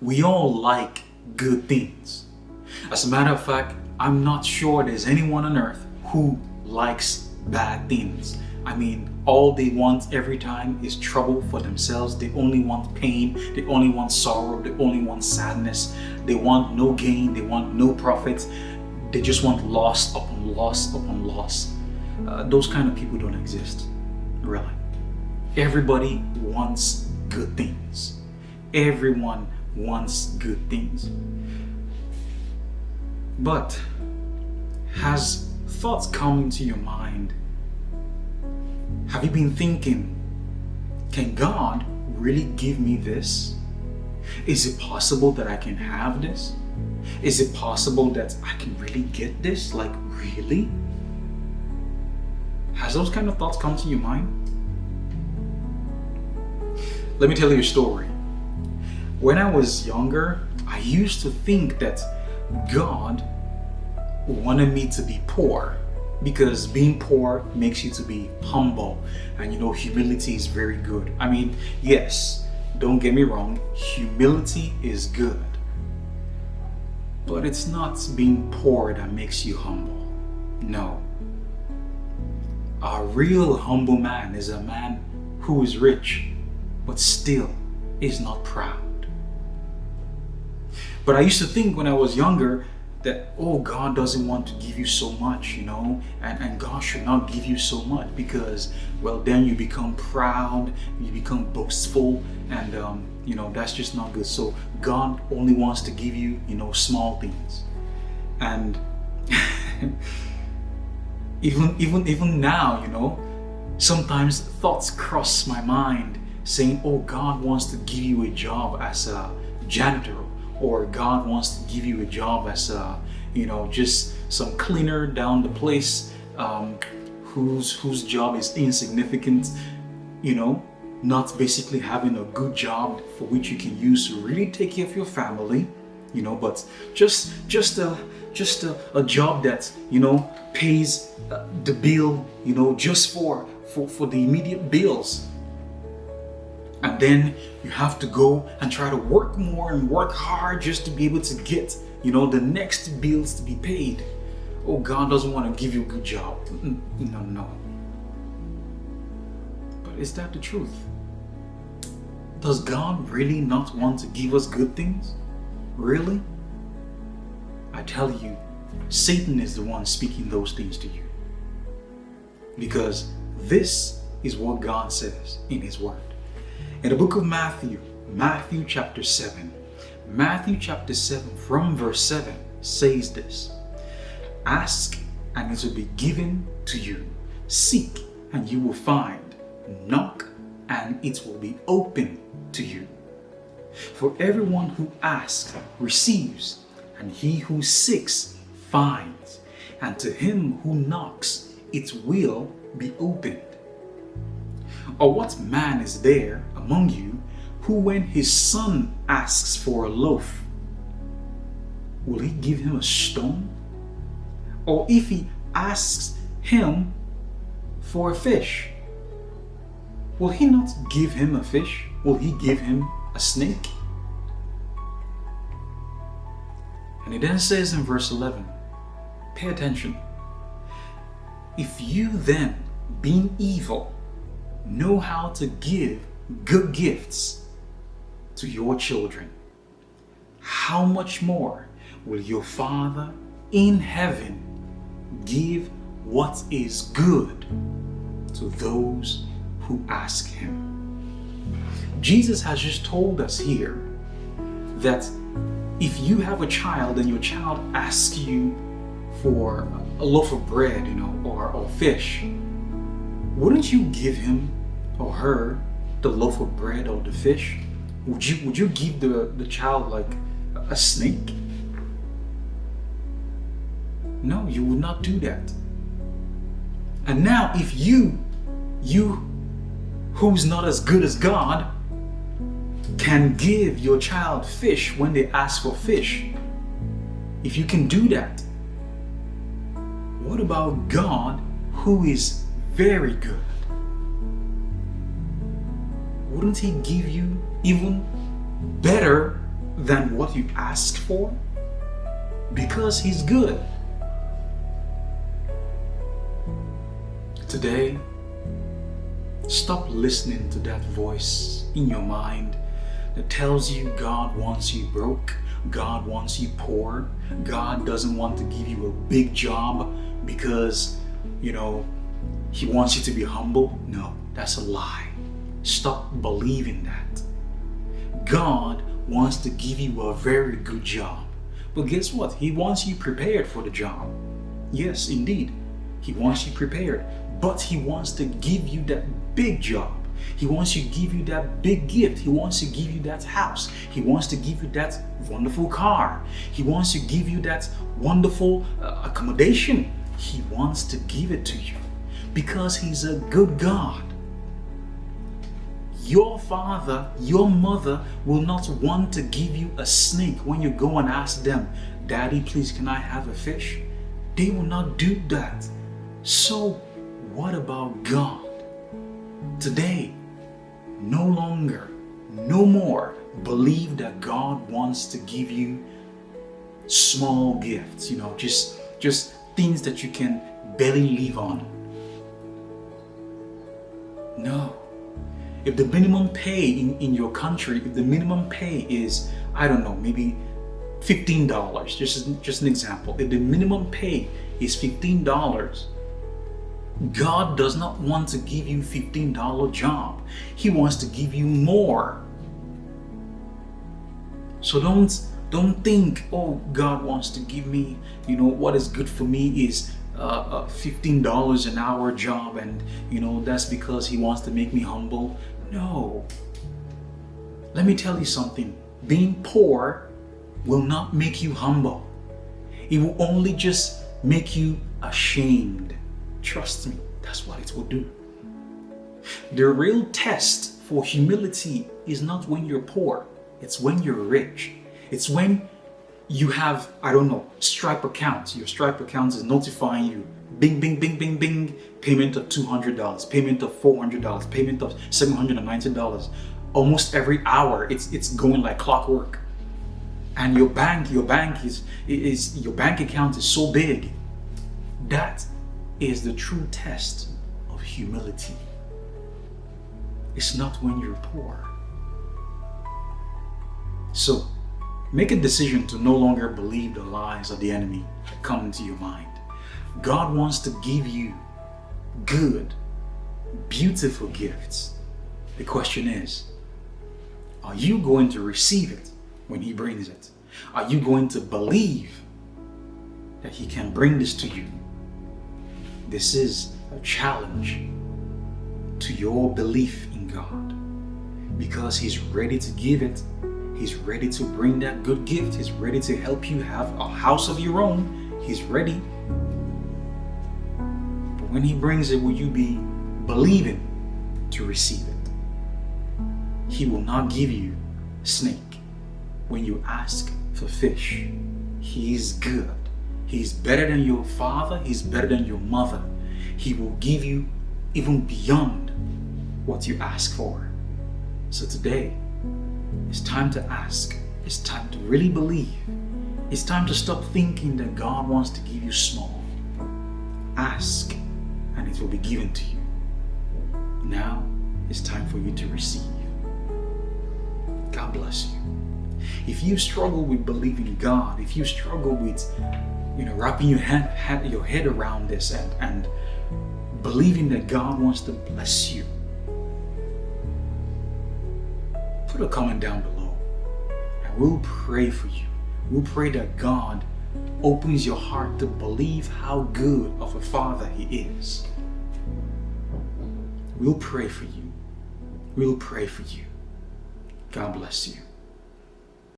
we all like good things. As a matter of fact, I'm not sure there's anyone on earth who likes bad things. I mean, all they want every time is trouble for themselves. They only want pain. They only want sorrow. They only want sadness. They want no gain. They want no profit. They just want loss upon loss upon loss. Those kind of people don't exist, really. Everybody wants good things. Everyone wants good things. But has thoughts come into your mind? Have you been thinking, can God really give me this? Is it possible that I can have this? Is it possible that I can really get this? Like, really? Has those kind of thoughts come to your mind? Let me tell you a story. When I was younger, I used to think that God wanted me to be poor because being poor makes you to be humble, and humility is very good. I mean, yes, don't get me wrong, humility is good, but it's not being poor that makes you humble. No. A real humble man is a man who is rich but still is not proud. But I used to think when I was younger that, oh, God doesn't want to give you so much, and God should not give you so much because, well, then you become proud, you become boastful, and that's just not good. So God only wants to give you, small things. And even now, sometimes thoughts cross my mind saying, oh, God wants to give you a job as a janitor, or God wants to give you a job as just some cleaner down the place, whose job is insignificant, not basically having a good job for which you can use to really take care of your family, but just a job that pays the bill, just for the immediate bills. And then you have to go and try to work more and work hard just to be able to get, the next bills to be paid. Oh, God doesn't want to give you a good job. No. But is that the truth? Does God really not want to give us good things? Really? I tell you, Satan is the one speaking those things to you. Because this is what God says in His Word. In the book of Matthew chapter 7, from verse 7 says this: ask and it will be given to you. Seek and you will find. Knock and it will be open to you. For everyone who asks receives, and he who seeks finds, and to him who knocks it will be opened. Or what man is there among you who, when his son asks for a loaf, will he give him a stone? Or if he asks him for a fish, will he not give him a fish? Will he give him a snake? And it then says in verse 11, pay attention. If you then, being evil, know how to give good gifts to your children, how much more will your Father in heaven give what is good to those who ask Him? Jesus has just told us here that if you have a child and your child asks you for a loaf of bread, or fish, wouldn't you give him or her the loaf of bread or the fish? Would you give the child like a snake? No, you would not do that. And now if you who's not as good as God can give your child fish when they ask for fish, if you can do that, what about God, who is very good? Wouldn't He give you even better than what you ask for? Because He's good. Today, stop listening to that voice in your mind that tells you God wants you broke, God wants you poor, God doesn't want to give you a big job because, He wants you to be humble. No, that's a lie. Stop believing that. God wants to give you a very good job. But guess what? He wants you prepared for the job. Yes, indeed. He wants you prepared. But He wants to give you that big job. He wants to give you that big gift. He wants to give you that house. He wants to give you that wonderful car. He wants to give you that wonderful accommodation. He wants to give it to you because He's a good God. Your father, your mother will not want to give you a snake when you go and ask them, Daddy, please, can I have a fish? They will not do that. So, what about God? Today, no longer, no more believe that God wants to give you small gifts, just things that you can barely live on. No. If the minimum pay in your country, if the minimum pay is, I don't know, maybe $15, just an example. If the minimum pay is $15, God does not want to give you $15 job. He wants to give you more. So don't think, oh, God wants to give me, what is good for me is a $15 an hour job, and that's because He wants to make me humble. No. Let me tell you something. Being poor will not make you humble. It will only just make you ashamed. Trust me, that's what it will do. The real test for humility is not when you're poor. It's when you're rich. It's when you have, Stripe account. Your Stripe account is notifying you. Bing, bing, bing, bing, bing. Payment of $200. Payment of $400. Payment of $790. Almost every hour, it's going like clockwork. And your bank account is so big. That is the true test of humility. It's not when you're poor. So, make a decision to no longer believe the lies of the enemy that come into your mind. God wants to give you good, beautiful gifts. The question is, are you going to receive it when He brings it? Are you going to believe that He can bring this to you? This is a challenge to your belief in God, because He's ready to give it. He's ready to bring that good gift. He's ready to help you have a house of your own. He's ready. But when He brings it, will you be believing to receive it? He will not give you snake when you ask for fish. He is good. He's better than your father. He's better than your mother. He will give you even beyond what you ask for. So today, it's time to ask. It's time to really believe. It's time to stop thinking that God wants to give you small. Ask, and it will be given to you. Now, it's time for you to receive. God bless you. If you struggle with believing God, if you struggle with wrapping your head around this and believing that God wants to bless you, put a comment down below and we'll pray for you. We'll pray that God opens your heart to believe how good of a Father He is. We'll pray for you. We'll pray for you. God bless you.